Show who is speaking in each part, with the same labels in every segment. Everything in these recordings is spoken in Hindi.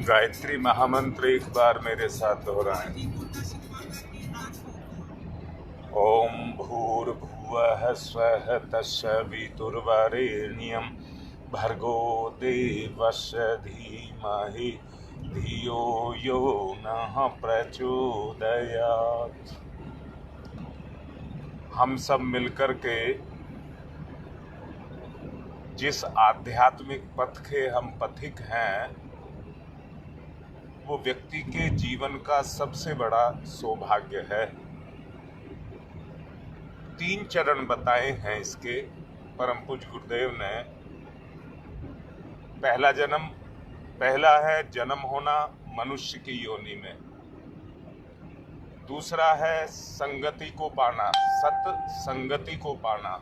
Speaker 1: गायत्री महामंत्र एक बार मेरे साथ दोहराएं। ओम भूर्भुवः स्वः तत्सवितुर्वरेण्यं भर्गो देवस्य धीमहि धियो यो नः प्रचोदयात्। हम सब मिलकर के जिस आध्यात्मिक पथ के हम पथिक हैं, वो व्यक्ति के जीवन का सबसे बड़ा सौभाग्य है। 3 चरण बताए हैं इसके परम पूज्य गुरुदेव ने। पहला है जन्म होना मनुष्य की योनि में। दूसरा है संगति को पाना, सत्संगति को पाना।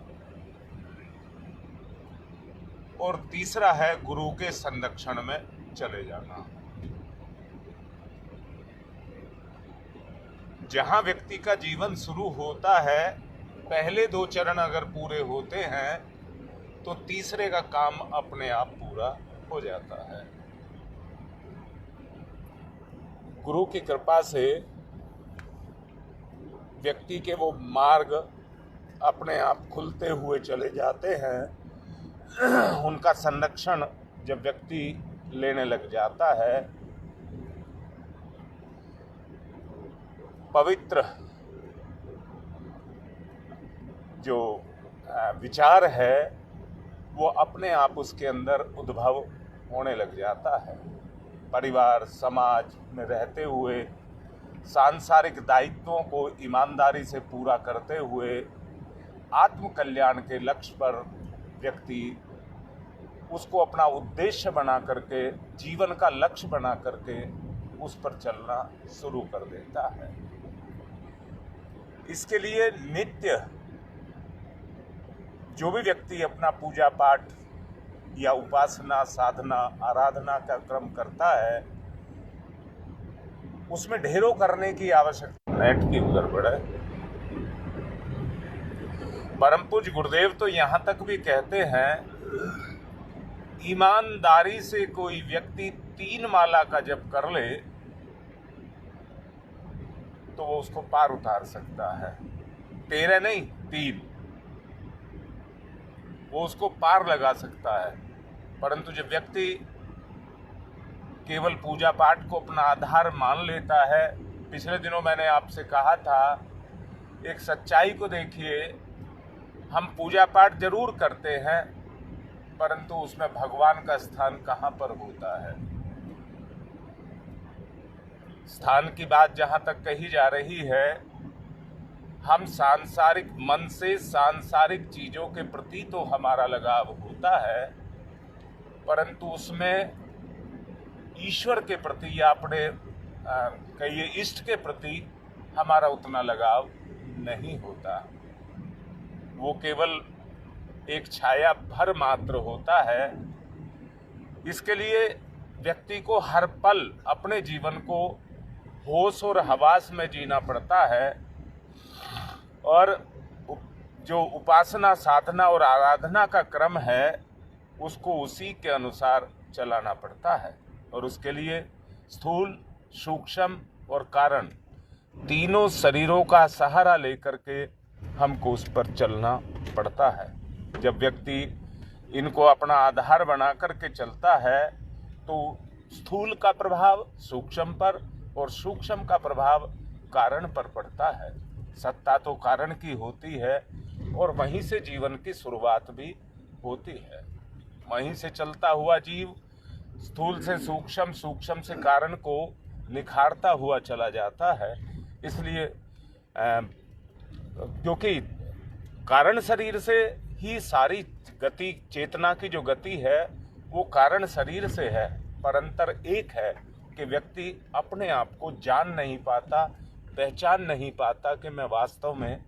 Speaker 1: और तीसरा है गुरु के संरक्षण में चले जाना। जहां व्यक्ति का जीवन शुरू होता है, पहले 2 चरण अगर पूरे होते हैं तो तीसरे का काम अपने आप पूरा हो जाता है। गुरु की कृपा से व्यक्ति के वो मार्ग अपने आप खुलते हुए चले जाते हैं। उनका संरक्षण जब व्यक्ति लेने लग जाता है, पवित्र जो विचार है वो अपने आप उसके अंदर उद्भव होने लग जाता है। परिवार समाज में रहते हुए सांसारिक दायित्वों को ईमानदारी से पूरा करते हुए आत्म कल्याण के लक्ष्य पर व्यक्ति उसको अपना उद्देश्य बना करके, जीवन का लक्ष्य बना करके उस पर चलना शुरू कर देता है। इसके लिए नित्य जो भी व्यक्ति अपना पूजा पाठ या उपासना, साधना, आराधना का क्रम करता है, उसमें ढेरों करने की आवश्यकता नेट की उधर बढ़े। परम पूज्य गुरुदेव तो यहाँ तक भी कहते हैं, ईमानदारी से कोई व्यक्ति 3 माला का जप कर ले तो वो उसको पार उतार सकता है। 13 नहीं, 3 वो उसको पार लगा सकता है। परंतु जब व्यक्ति केवल पूजा पाठ को अपना आधार मान लेता है, पिछले दिनों मैंने आपसे कहा था, एक सच्चाई को देखिए, हम पूजा पाठ जरूर करते हैं परंतु उसमें भगवान का स्थान कहाँ पर होता है। स्थान की बात जहाँ तक कही जा रही है, हम सांसारिक मन से सांसारिक चीजों के प्रति तो हमारा लगाव होता है, परंतु उसमें ईश्वर के प्रति या अपने कहिए इष्ट के प्रति हमारा उतना लगाव नहीं होता। वो केवल एक छाया भर मात्र होता है। इसके लिए व्यक्ति को हर पल अपने जीवन को होश और हवास में जीना पड़ता है और जो उपासना, साधना और आराधना का क्रम है उसको उसी के अनुसार चलाना पड़ता है। और उसके लिए स्थूल, सूक्ष्म और कारण तीनों शरीरों का सहारा लेकर के हमको उस पर चलना पड़ता है। जब व्यक्ति इनको अपना आधार बना करके चलता है तो स्थूल का प्रभाव सूक्ष्म पर और सूक्ष्म का प्रभाव कारण पर पड़ता है। सत्ता तो कारण की होती है और वहीं से जीवन की शुरुआत भी होती है। वहीं से चलता हुआ जीव स्थूल से सूक्ष्म, सूक्ष्म से कारण को निखारता हुआ चला जाता है। इसलिए क्योंकि कारण शरीर से ही सारी गति, चेतना की जो गति है वो कारण शरीर से है, पर अंतर एक है कि व्यक्ति अपने आप को जान नहीं पाता, पहचान नहीं पाता कि मैं वास्तव में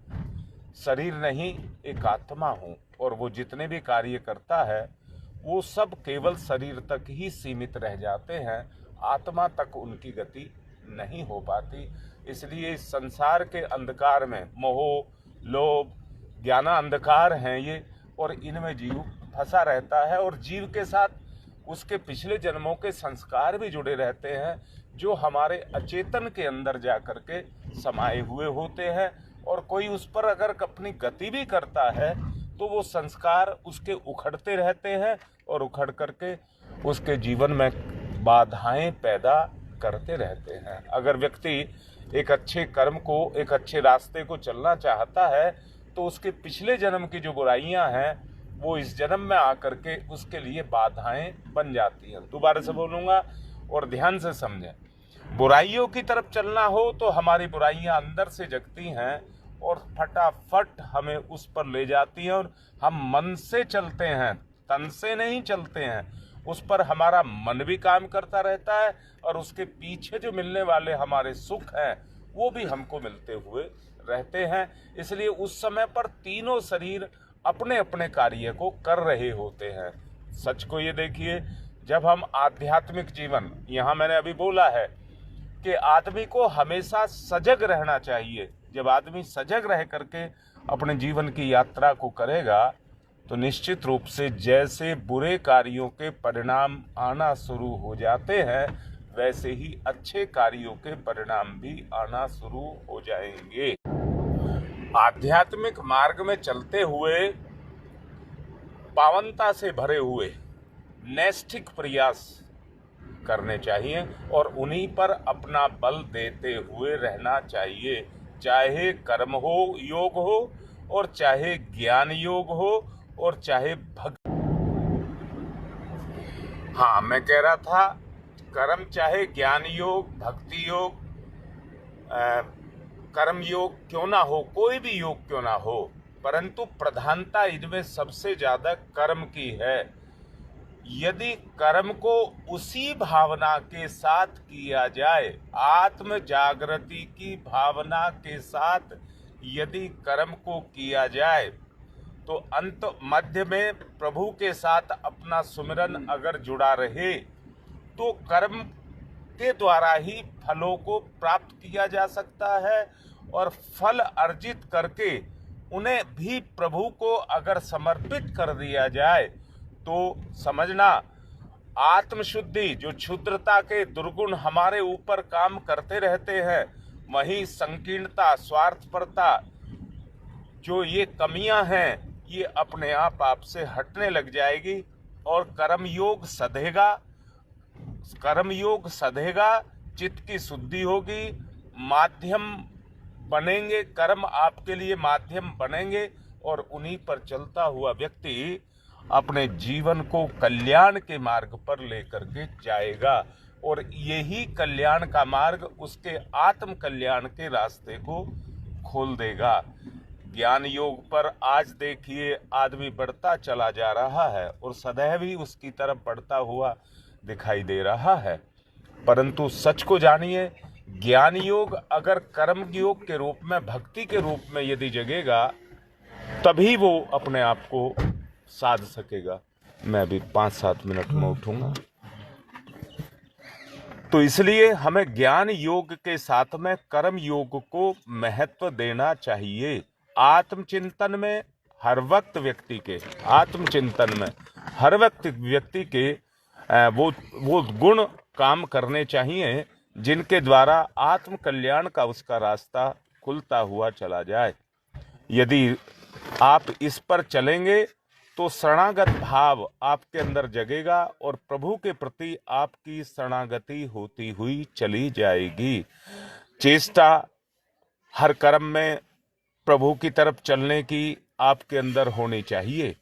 Speaker 1: शरीर नहीं एक आत्मा हूँ। और वो जितने भी कार्य करता है वो सब केवल शरीर तक ही सीमित रह जाते हैं, आत्मा तक उनकी गति नहीं हो पाती। इसलिए इस संसार के अंधकार में मोह, लोभ, ज्ञान अंधकार हैं ये, और इनमें जीव फंसा रहता है और जीव के साथ उसके पिछले जन्मों के संस्कार भी जुड़े रहते हैं, जो हमारे अचेतन के अंदर जा कर के समाये हुए होते हैं। और कोई उस पर अगर अपनी गति भी करता है तो वो संस्कार उसके उखड़ते रहते हैं और उखड़ करके उसके जीवन में बाधाएं पैदा करते रहते हैं। अगर व्यक्ति एक अच्छे कर्म को, एक अच्छे रास्ते को चलना चाहता है तो उसके पिछले जन्म की जो बुराइयां हैं वो इस जन्म में आकर के उसके लिए बाधाएं बन जाती हैं। दोबारा से बोलूँगा और ध्यान से समझें। बुराइयों की तरफ चलना हो तो हमारी बुराइयां अंदर से जगती हैं और फटाफट हमें उस पर ले जाती हैं, और हम मन से चलते हैं, तन से नहीं चलते हैं। उस पर हमारा मन भी काम करता रहता है और उसके पीछे जो मिलने वाले हमारे सुख हैं वो भी हमको मिलते हुए रहते हैं। इसलिए उस समय पर तीनों शरीर अपने अपने कार्य को कर रहे होते हैं। सच को ये देखिए, जब हम आध्यात्मिक जीवन, यहाँ मैंने अभी बोला है कि आदमी को हमेशा सजग रहना चाहिए। जब आदमी सजग रह करके अपने जीवन की यात्रा को करेगा तो निश्चित रूप से जैसे बुरे कार्यों के परिणाम आना शुरू हो जाते हैं वैसे ही अच्छे कार्यों के परिणाम भी आना शुरू हो जाएंगे। आध्यात्मिक मार्ग में चलते हुए पावनता से भरे हुए नैष्ठिक प्रयास करने चाहिए और उन्हीं पर अपना बल देते हुए रहना चाहिए, चाहे कर्म हो, योग हो, और चाहे ज्ञान योग हो, और चाहे भक्ति। हाँ, मैं कह रहा था कर्म चाहे ज्ञान योग, भक्ति योग, कर्म योग क्यों ना हो, कोई भी योग क्यों ना हो, परंतु प्रधानता इनमें सबसे ज्यादा कर्म की है। यदि कर्म को उसी भावना के साथ किया जाए, आत्म जागृति की भावना के साथ यदि कर्म को किया जाए तो अंत मध्य में प्रभु के साथ अपना सुमिरन अगर जुड़ा रहे तो कर्म के द्वारा ही फलों को प्राप्त किया जा सकता है। और फल अर्जित करके उन्हें भी प्रभु को अगर समर्पित कर दिया जाए तो समझना आत्मशुद्धि, जो क्षुद्रता के दुर्गुण हमारे ऊपर काम करते रहते हैं, वहीं संकीर्णता, स्वार्थपरता, जो ये कमियां हैं, ये अपने आप से हटने लग जाएगी और कर्मयोग सधेगा, चित्त की शुद्धि होगी, माध्यम बनेंगे, कर्म आपके लिए माध्यम बनेंगे और उन्हीं पर चलता हुआ व्यक्ति अपने जीवन को कल्याण के मार्ग पर लेकर के जाएगा और यही कल्याण का मार्ग उसके आत्म कल्याण के रास्ते को खोल देगा। ज्ञान योग पर आज देखिए आदमी बढ़ता चला जा रहा है और सदैव ही उसकी तरफ बढ़ता हुआ दिखाई दे रहा है, परंतु सच को जानिए, ज्ञान योग अगर कर्म योग के रूप में, भक्ति के रूप में यदि जगेगा तभी वो अपने आप को साध सकेगा। मैं अभी 5-7 मिनट में उठूंगा। तो इसलिए हमें ज्ञान योग के साथ में कर्म योग को महत्व देना चाहिए। आत्मचिंतन में हर वक्त व्यक्ति के, आत्मचिंतन में हर वक्त व्यक्ति के वो गुण काम करने चाहिए जिनके द्वारा आत्म कल्याण का उसका रास्ता खुलता हुआ चला जाए। यदि आप इस पर चलेंगे तो शरणागत भाव आपके अंदर जगेगा और प्रभु के प्रति आपकी शरणागति होती हुई चली जाएगी। चेष्टा हर कर्म में प्रभु की तरफ चलने की आपके अंदर होनी चाहिए।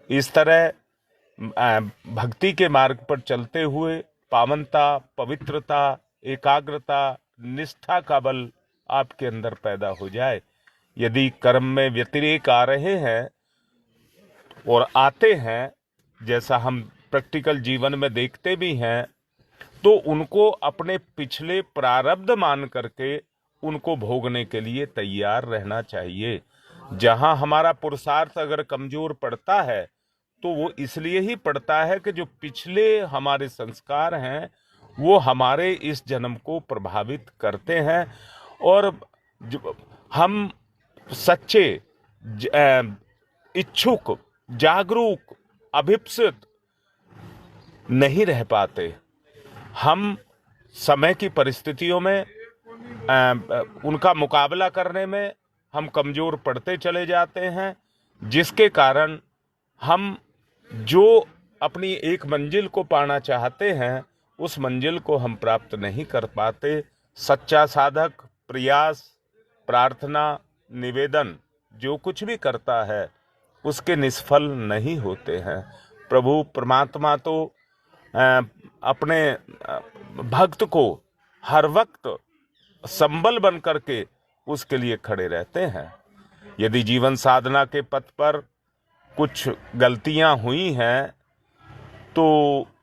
Speaker 1: इस तरह भक्ति के मार्ग पर चलते हुए पावनता, पवित्रता, एकाग्रता, निष्ठा का बल आपके अंदर पैदा हो जाए। यदि कर्म में व्यतिरेक आ रहे हैं और आते हैं, जैसा हम प्रैक्टिकल जीवन में देखते भी हैं, तो उनको अपने पिछले प्रारब्ध मान करके उनको भोगने के लिए तैयार रहना चाहिए। जहां हमारा पुरुषार्थ अगर कमजोर पड़ता है तो वो इसलिए ही पड़ता है कि जो पिछले हमारे संस्कार हैं वो हमारे इस जन्म को प्रभावित करते हैं और हम सच्चे, इच्छुक, जागरूक अभिप्सित नहीं रह पाते। हम समय की परिस्थितियों में उनका मुकाबला करने में हम कमज़ोर पड़ते चले जाते हैं, जिसके कारण हम जो अपनी एक मंजिल को पाना चाहते हैं उस मंजिल को हम प्राप्त नहीं कर पाते। सच्चा साधक प्रयास, प्रार्थना, निवेदन जो कुछ भी करता है उसके निष्फल नहीं होते हैं। प्रभु परमात्मा तो अपने भक्त को हर वक्त संबल बन करके उसके लिए खड़े रहते हैं। यदि जीवन साधना के पथ पर कुछ गलतियां हुई हैं तो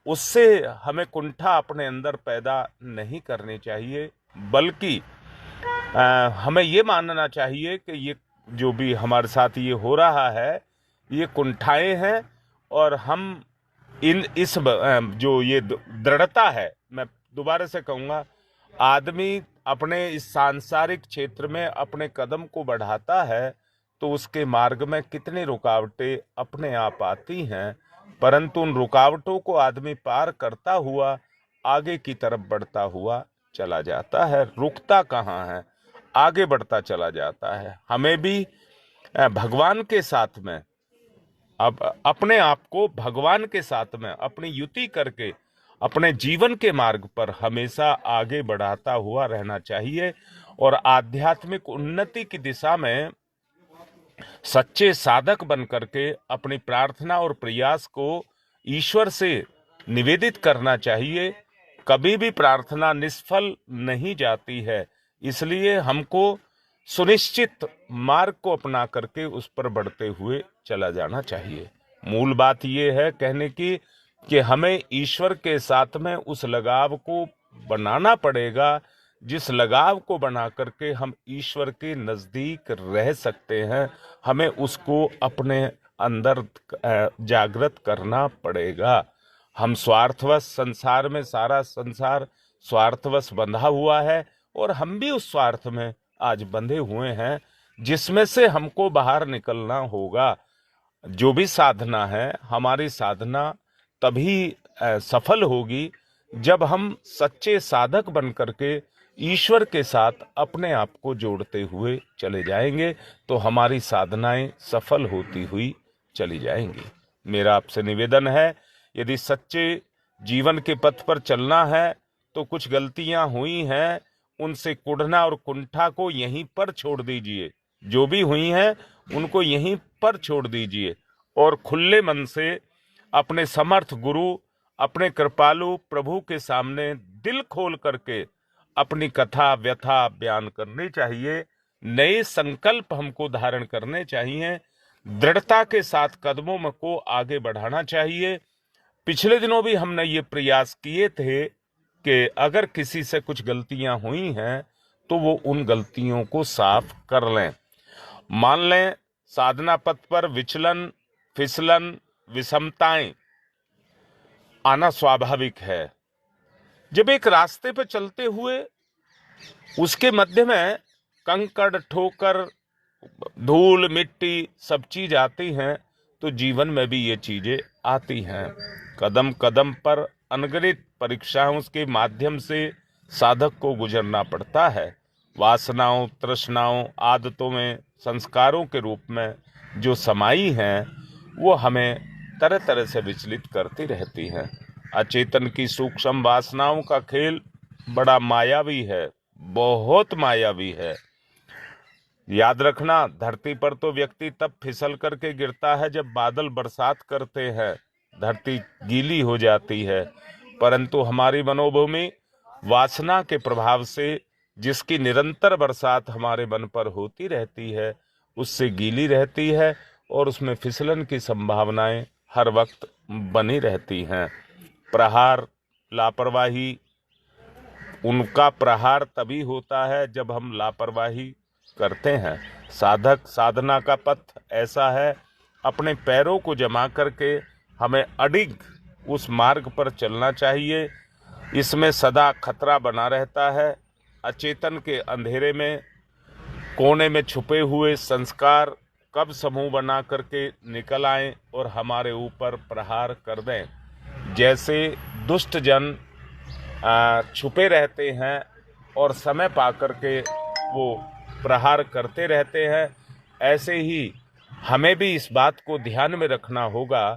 Speaker 1: उससे हमें कुंठा अपने अंदर पैदा नहीं करनी चाहिए, बल्कि हमें ये मानना चाहिए कि ये जो भी हमारे साथ ये हो रहा है ये कुंठाएं हैं, और हम इस जो ये दृढ़ता है, मैं दोबारा से कहूँगा, आदमी अपने इस सांसारिक क्षेत्र में अपने कदम को बढ़ाता है तो उसके मार्ग में कितनी रुकावटें अपने आप आती हैं, परंतु उन रुकावटों को आदमी पार करता हुआ आगे की तरफ बढ़ता हुआ चला जाता है, रुकता कहाँ है, आगे बढ़ता चला जाता है। हमें भी भगवान के साथ में अब अपने आप को भगवान के साथ में अपनी युति करके अपने जीवन के मार्ग पर हमेशा आगे बढ़ाता हुआ रहना चाहिए, और आध्यात्मिक उन्नति की दिशा में सच्चे साधक बन करके अपनी प्रार्थना और प्रयास को ईश्वर से निवेदित करना चाहिए। कभी भी प्रार्थना निष्फल नहीं जाती है, इसलिए हमको सुनिश्चित मार्ग को अपना करके उस पर बढ़ते हुए चला जाना चाहिए। मूल बात यह है कहने की कि हमें ईश्वर के साथ में उस लगाव को बनाना पड़ेगा, जिस लगाव को बना करके हम ईश्वर के नज़दीक रह सकते हैं। हमें उसको अपने अंदर जागृत करना पड़ेगा। हम स्वार्थवश संसार में, सारा संसार स्वार्थवश बंधा हुआ है और हम भी उस स्वार्थ में आज बंधे हुए हैं, जिसमें से हमको बाहर निकलना होगा। जो भी साधना है, हमारी साधना तभी सफल होगी जब हम सच्चे साधक बन करके ईश्वर के साथ अपने आप को जोड़ते हुए चले जाएंगे, तो हमारी साधनाएं सफल होती हुई चली जाएंगी। मेरा आपसे निवेदन है, यदि सच्चे जीवन के पथ पर चलना है तो कुछ गलतियां हुई हैं, उनसे कुढ़ना और कुंठा को यहीं पर छोड़ दीजिए। जो भी हुई हैं उनको यहीं पर छोड़ दीजिए और खुले मन से अपने समर्थ गुरु, अपने कृपालु प्रभु के सामने दिल खोल करके अपनी कथा व्यथा बयान करनी चाहिए। नए संकल्प हमको धारण करने चाहिए, दृढ़ता के साथ कदमों में को आगे बढ़ाना चाहिए। पिछले दिनों भी हमने ये प्रयास किए थे कि अगर किसी से कुछ गलतियां हुई हैं तो वो उन गलतियों को साफ कर लें। मान लें साधना पथ पर विचलन, फिसलन, विषमताएं आना स्वाभाविक है। जब एक रास्ते पर चलते हुए उसके मध्य में कंकड़, ठोकर, धूल, मिट्टी सब चीज आती हैं, तो जीवन में भी ये चीजें आती हैं। कदम कदम पर अनगिनत परीक्षाओं के माध्यम से साधक को गुजरना पड़ता है। वासनाओं, तृष्णाओं, आदतों में, संस्कारों के रूप में जो समाई हैं वो हमें तरह तरह से विचलित करती रहती हैं। अचेतन की सूक्ष्म वासनाओं का खेल बड़ा मायावी है, बहुत मायावी है। याद रखना, धरती पर तो व्यक्ति तब फिसल करके गिरता है जब बादल बरसात करते हैं, धरती गीली हो जाती है, परंतु हमारी मनोभूमि वासना के प्रभाव से जिसकी निरंतर बरसात हमारे मन पर होती रहती है उससे गीली रहती है और उसमें फिसलन की संभावनाएं हर वक्त बनी रहती हैं। प्रहार, लापरवाही, उनका प्रहार तभी होता है जब हम लापरवाही करते हैं। साधक साधना का पथ ऐसा है, अपने पैरों को जमा करके हमें अडिग उस मार्ग पर चलना चाहिए। इसमें सदा खतरा बना रहता है। अचेतन के अंधेरे में कोने में छुपे हुए संस्कार कब समूह बना करके निकल आएं और हमारे ऊपर प्रहार कर दें। जैसे दुष्ट जन छुपे रहते हैं और समय पा करके वो प्रहार करते रहते हैं, ऐसे ही हमें भी इस बात को ध्यान में रखना होगा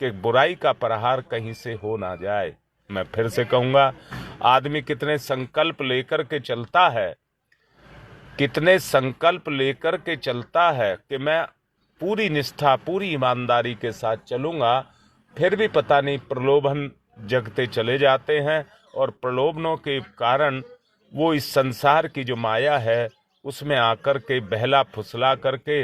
Speaker 1: कि बुराई का प्रहार कहीं से हो ना जाए। मैं फिर से कहूँगा, आदमी कितने संकल्प लेकर के चलता है, कितने संकल्प लेकर के चलता है कि मैं पूरी निष्ठा पूरी ईमानदारी के साथ चलूँगा, फिर भी पता नहीं प्रलोभन जगते चले जाते हैं और प्रलोभनों के कारण वो इस संसार की जो माया है उसमें आकर के बहला फुसला करके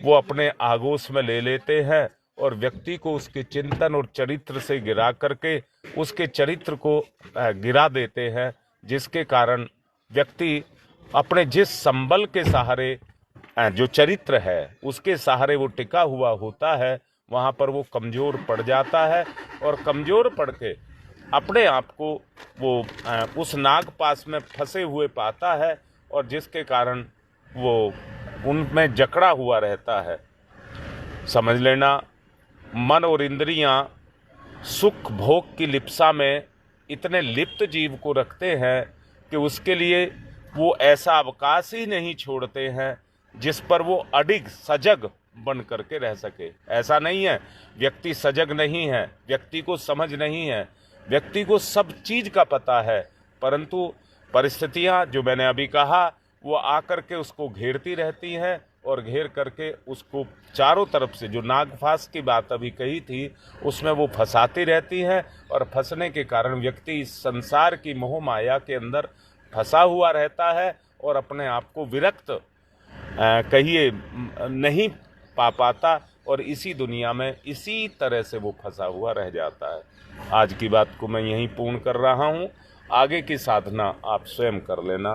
Speaker 1: वो अपने आगोश में ले लेते हैं और व्यक्ति को उसके चिंतन और चरित्र से गिरा करके उसके चरित्र को गिरा देते हैं, जिसके कारण व्यक्ति अपने जिस संबल के सहारे जो चरित्र है उसके सहारे वो टिका हुआ होता है, वहाँ पर वो कमज़ोर पड़ जाता है और कमज़ोर पड़ के अपने आप को वो उस नागपाश में फंसे हुए पाता है और जिसके कारण वो उनमें जकड़ा हुआ रहता है। समझ लेना, मन और इंद्रियां सुख भोग की लिप्सा में इतने लिप्त जीव को रखते हैं कि उसके लिए वो ऐसा अवकाश ही नहीं छोड़ते हैं जिस पर वो अडिग सजग बन करके रह सके। ऐसा नहीं है व्यक्ति सजग नहीं है, व्यक्ति को समझ नहीं है, व्यक्ति को सब चीज का पता है, परंतु परिस्थितियां जो मैंने अभी कहा वो आकर के उसको घेरती रहती हैं और घेर करके उसको चारों तरफ से, जो नागफास की बात अभी कही थी, उसमें वो फंसाती रहती हैं और फंसने के कारण व्यक्ति इस संसार की मोह माया के अंदर फंसा हुआ रहता है और अपने आप को विरक्त कहिए नहीं पा पाता और इसी दुनिया में इसी तरह से वो फंसा हुआ रह जाता है। आज की बात को मैं यहीं पूर्ण कर रहा हूँ। आगे की साधना आप स्वयं कर लेना।